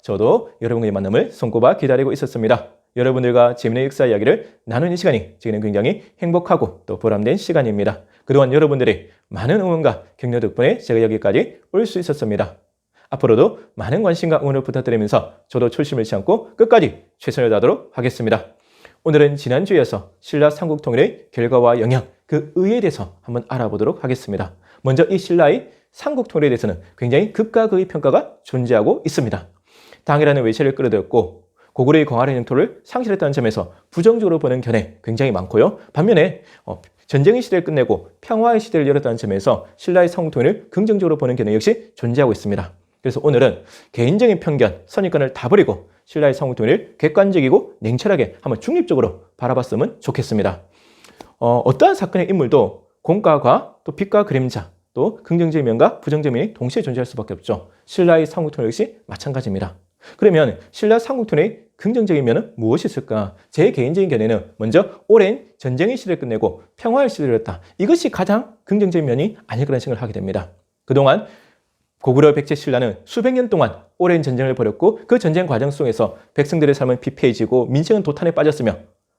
저도 여러분과의 만남을 손꼽아 기다리고 있었습니다. 여러분들과 재미있는 역사 이야기를 나누는 시간이 저희는 굉장히 행복하고 또 보람된 시간입니다. 그동안 여러분들의 많은 응원과 격려 덕분에 제가 여기까지 올 수 있었습니다. 앞으로도 많은 관심과 응원을 부탁드리면서 저도 초심을 잃지 않고 끝까지 최선을 다하도록 하겠습니다. 오늘은 지난주에 이어서 신라 삼국통일의 결과와 영향, 그 의의에 대해서 한번 알아보도록 하겠습니다. 먼저 이 신라의 삼국통일에 대해서는 굉장히 극과 극의 평가가 존재하고 있습니다. 당이라는 외세를 끌어들였고 고구려의 광활한 영토를 상실했다는 점에서 부정적으로 보는 견해 굉장히 많고요. 반면에 전쟁의 시대를 끝내고 평화의 시대를 열었다는 점에서 신라의 삼국통일을 긍정적으로 보는 견해 역시 존재하고 있습니다. 그래서 오늘은 개인적인 편견, 선입견을 다 버리고 신라의 삼국통일을 객관적이고 냉철하게 한번 중립적으로 바라봤으면 좋겠습니다. 어떠한 사건의 인물도 공과과 또 빛과 그림자, 또 긍정적인 면과 부정적인 면이 동시에 존재할 수밖에 없죠. 신라의 삼국통일 역시 마찬가지입니다. 그러면 신라 삼국통일의 긍정적인 면은 무엇이 있을까? 제 개인적인 견해는 먼저 오랜 전쟁의 시대를 끝내고 평화의 시대를 열었다. 이것이 가장 긍정적인 면이 아닐 거라는 생각을 하게 됩니다. 그동안 고구려 백제 신라는 수백 년 동안 오랜 전쟁을 벌였고 그 전쟁 과정 속에서 백성들의 삶은 피폐해지고 민생은 도탄에 빠졌으며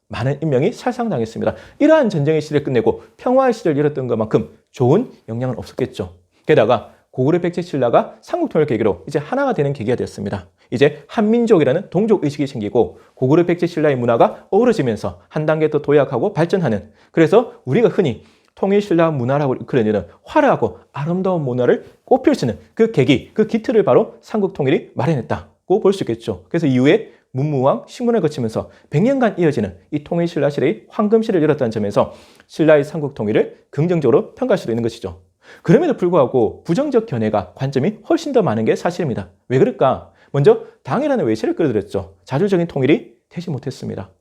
많은 인명이 살상당했습니다. 이러한 전쟁의 시대를 끝내고 평화의 시대를 열었던 것만큼 좋은 영향은 없었겠죠. 게다가 고구려 백제 신라가 삼국통일을 계기로 이제 하나가 되는 계기가 되었습니다. 이제 한민족이라는 동족 의식이 생기고 고구려 백제 신라의 문화가 어우러지면서 한 단계 더 도약하고 발전하는, 그래서 우리가 흔히 통일신라 문화라고 이끌어내는 화려하고 아름다운 문화를 꽃필 수 있는 그 계기, 그 기틀을 바로 삼국통일이 마련했다고 볼 수 있겠죠. 그래서 이후에 문무왕, 신문을 거치면서 100년간 이어지는 이 통일신라 시대의 황금시를 열었다는 점에서 신라의 삼국통일을 긍정적으로 평가할 수도 있는 것이죠. 그럼에도 불구하고 부정적 견해가 관점이 훨씬 더 많은 게 사실입니다. 왜 그럴까? 먼저 당이라는 외세를 끌어들였죠. 자주적인 통일이 되지 못했습니다.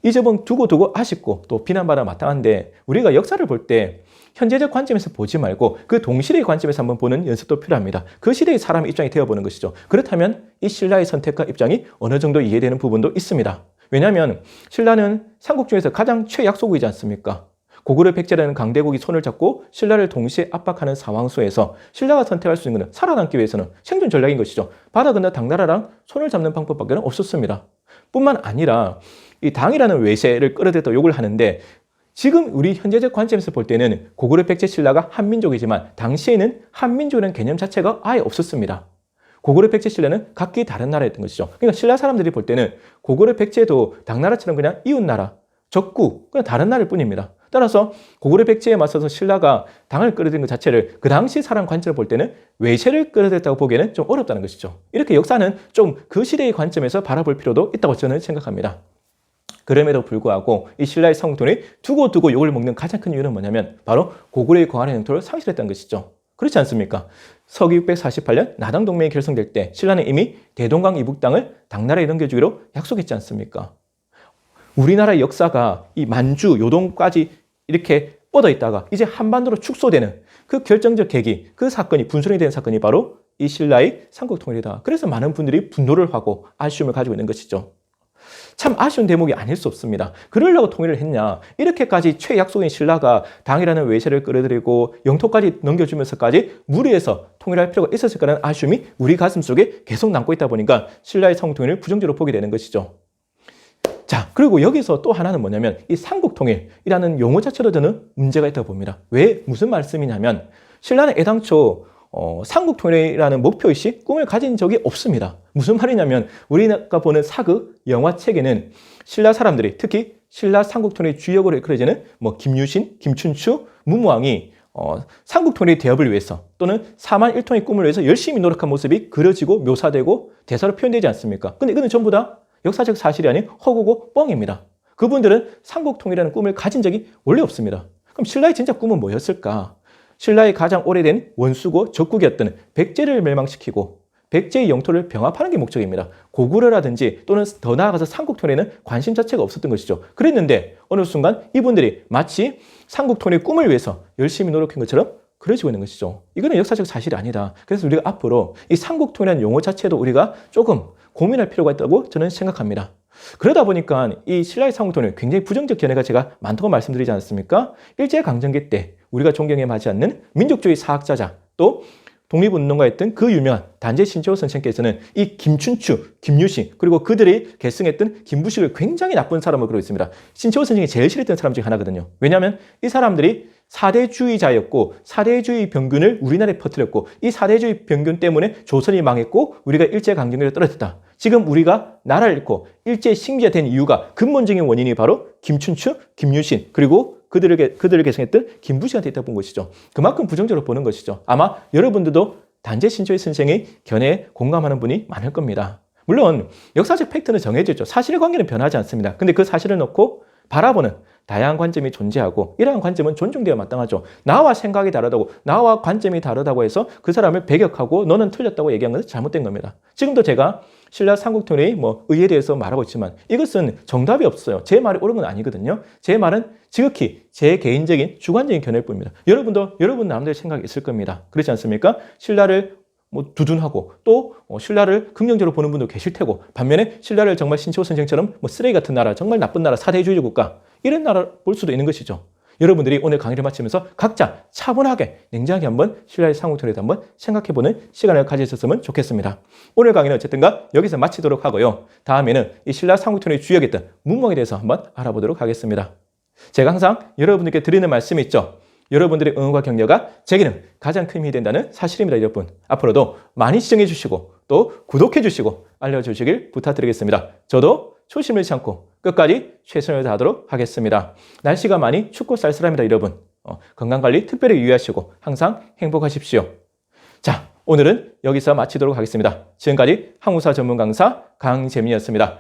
이 점은 두고 아쉽고 또 비난받아 마땅한데 우리가 역사를 볼 때 현재적 관점에서 보지 말고 그 동시대의 관점에서 한번 보는 연습도 필요합니다. 그 시대의 사람의 입장이 되어보는 것이죠. 그렇다면 이 신라의 선택과 입장이 어느 정도 이해되는 부분도 있습니다. 왜냐하면 신라는 삼국 중에서 가장 최약소국이지 않습니까? 고구려 백제라는 강대국이 손을 잡고 신라를 동시에 압박하는 상황 속에서 신라가 선택할 수 있는 것은 살아남기 위해서는 생존 전략인 것이죠. 바다 건너 당나라랑 손을 잡는 방법밖에 없었습니다. 뿐만 아니라 이 당이라는 외세를 끌어들였다고 욕을 하는데 지금 우리 현재적 관점에서 볼 때는 고구려 백제 신라가 한민족이지만 당시에는 한민족이라는 개념 자체가 아예 없었습니다. 고구려 백제 신라는 각기 다른 나라였던 것이죠. 그러니까 신라 사람들이 볼 때는 고구려 백제도 당나라처럼 그냥 이웃나라, 적국, 그냥 다른 나라일 뿐입니다. 따라서 고구려 백제에 맞서서 신라가 당을 끌어들인 것 자체를 그 당시 사람 관점을 볼 때는 외세를 끌어들였다고 보기에는 좀 어렵다는 것이죠. 이렇게 역사는 좀 그 시대의 관점에서 바라볼 필요도 있다고 저는 생각합니다. 그럼에도 불구하고 이 신라의 삼국통일이 두고 욕을 먹는 가장 큰 이유는 뭐냐면 바로 고구려의 광활한 영토를 상실했다는 것이죠. 그렇지 않습니까? 서기 648년 나당 동맹이 결성될 때 신라는 이미 대동강 이북 땅을 당나라에 넘겨주기로 약속했지 않습니까? 우리나라의 역사가 이 만주, 요동까지 이렇게 뻗어 있다가 이제 한반도로 축소되는 그 결정적 계기, 그 사건이 분수령이 된 사건이 바로 이 신라의 삼국통일이다. 그래서 많은 분들이 분노를 하고 아쉬움을 가지고 있는 것이죠. 참 아쉬운 대목이 아닐 수 없습니다. 그러려고 통일을 했냐? 이렇게까지 최약속인 신라가 당이라는 외세를 끌어들이고 영토까지 넘겨주면서까지 무리해서 통일할 필요가 있었을 거라는 아쉬움이 우리 가슴 속에 계속 남고 있다 보니까 신라의 삼국통일을 부정적으로 보게 되는 것이죠. 자, 그리고 여기서 또 하나는 뭐냐면 이 삼국통일이라는 용어 자체로 저는 문제가 있다고 봅니다. 왜? 무슨 말씀이냐면 신라는 애당초 삼국통일이라는 목표의식, 꿈을 가진 적이 없습니다. 무슨 말이냐면 우리가 보는 사극, 영화책에는 신라 사람들이 특히 신라 삼국통일 주역으로 이끌어지는 김유신, 김춘추, 문무왕이 삼국통일 대업을 위해서 또는 사만일통의 꿈을 위해서 열심히 노력한 모습이 그려지고 묘사되고 대사로 표현되지 않습니까? 근데 이거는 전부 다 역사적 사실이 아닌 허구고 뻥입니다. 그분들은 삼국통일이라는 꿈을 가진 적이 원래 없습니다. 그럼 신라의 진짜 꿈은 뭐였을까? 신라의 가장 오래된 원수고 적국이었던 백제를 멸망시키고 백제의 영토를 병합하는 게 목적입니다. 고구려라든지 또는 더 나아가서 삼국통일에는 관심 자체가 없었던 것이죠. 그랬는데 어느 순간 이분들이 마치 삼국통일 꿈을 위해서 열심히 노력한 것처럼 그려지고 있는 것이죠. 이거는 역사적 사실이 아니다. 그래서 우리가 앞으로 이 삼국통일이라는 용어 자체도 우리가 조금 고민할 필요가 있다고 저는 생각합니다. 그러다 보니까 이 신라의 삼국통일 굉장히 부정적 견해가 제가 많다고 말씀드리지 않았습니까? 일제강점기 때 우리가 존경에 맞지 않는 민족주의 사학자자 또 독립운동가였던 그 유명한 단재 신채호 선생께서는 이 김춘추, 김유신 그리고 그들이 계승했던 김부식을 굉장히 나쁜 사람으로 그러고 있습니다. 신채호 선생이 제일 싫어했던 사람 중에 하나거든요. 왜냐하면 이 사람들이 사대주의자였고 사대주의 병균을 우리나라에 퍼뜨렸고 이 사대주의 병균 때문에 조선이 망했고 우리가 일제강점기로 떨어졌다. 지금 우리가 나라를 잃고 일제식민지가 된 이유가 근본적인 원인이 바로 김춘추, 김유신 그리고 그들을 계승했던 김부식한테 있다고 본 것이죠. 그만큼 부정적으로 보는 것이죠. 아마 여러분들도 단재 신초희 선생의 견해에 공감하는 분이 많을 겁니다. 물론 역사적 팩트는 정해져 있죠. 사실의 관계는 변하지 않습니다. 근데 그 사실을 놓고 바라보는 다양한 관점이 존재하고 이러한 관점은 존중되어 마땅하죠. 나와 생각이 다르다고 나와 관점이 다르다고 해서 그 사람을 배격하고 너는 틀렸다고 얘기한 것은 잘못된 겁니다. 지금도 제가 신라 삼국통일의 의에 대해서 말하고 있지만 이것은 정답이 없어요. 제 말이 옳은 건 아니거든요. 제 말은 지극히 제 개인적인 주관적인 견해일 뿐입니다. 여러분도 여러분 나름대로 생각이 있을 겁니다. 그렇지 않습니까? 신라를 두둔하고 또 신라를 긍정적으로 보는 분도 계실 테고 반면에 신라를 정말 신채호 선생처럼 쓰레기 같은 나라, 정말 나쁜 나라, 사대주의 국가 이런 나라 볼 수도 있는 것이죠. 여러분들이 오늘 강의를 마치면서 각자 차분하게 냉정하게 한번 신라의 삼국통일에 대해 한번 생각해보는 시간을 가지셨으면 좋겠습니다. 오늘 강의는 어쨌든가 여기서 마치도록 하고요. 다음에는 이 신라 삼국통일의 주역이었던 문목에 대해서 한번 알아보도록 하겠습니다. 제가 항상 여러분들께 드리는 말씀이 있죠. 여러분들의 응원과 격려가 제게는 가장 큰 힘이 된다는 사실입니다. 여러분 앞으로도 많이 시청해 주시고 또 구독해 주시고 알려주시길 부탁드리겠습니다. 저도 초심을 잃지 않고 끝까지 최선을 다하도록 하겠습니다. 날씨가 많이 춥고 쌀쌀합니다. 여러분 건강관리 특별히 유의하시고 항상 행복하십시오. 자, 오늘은 여기서 마치도록 하겠습니다. 지금까지 항우사 전문 강사 강재민이었습니다.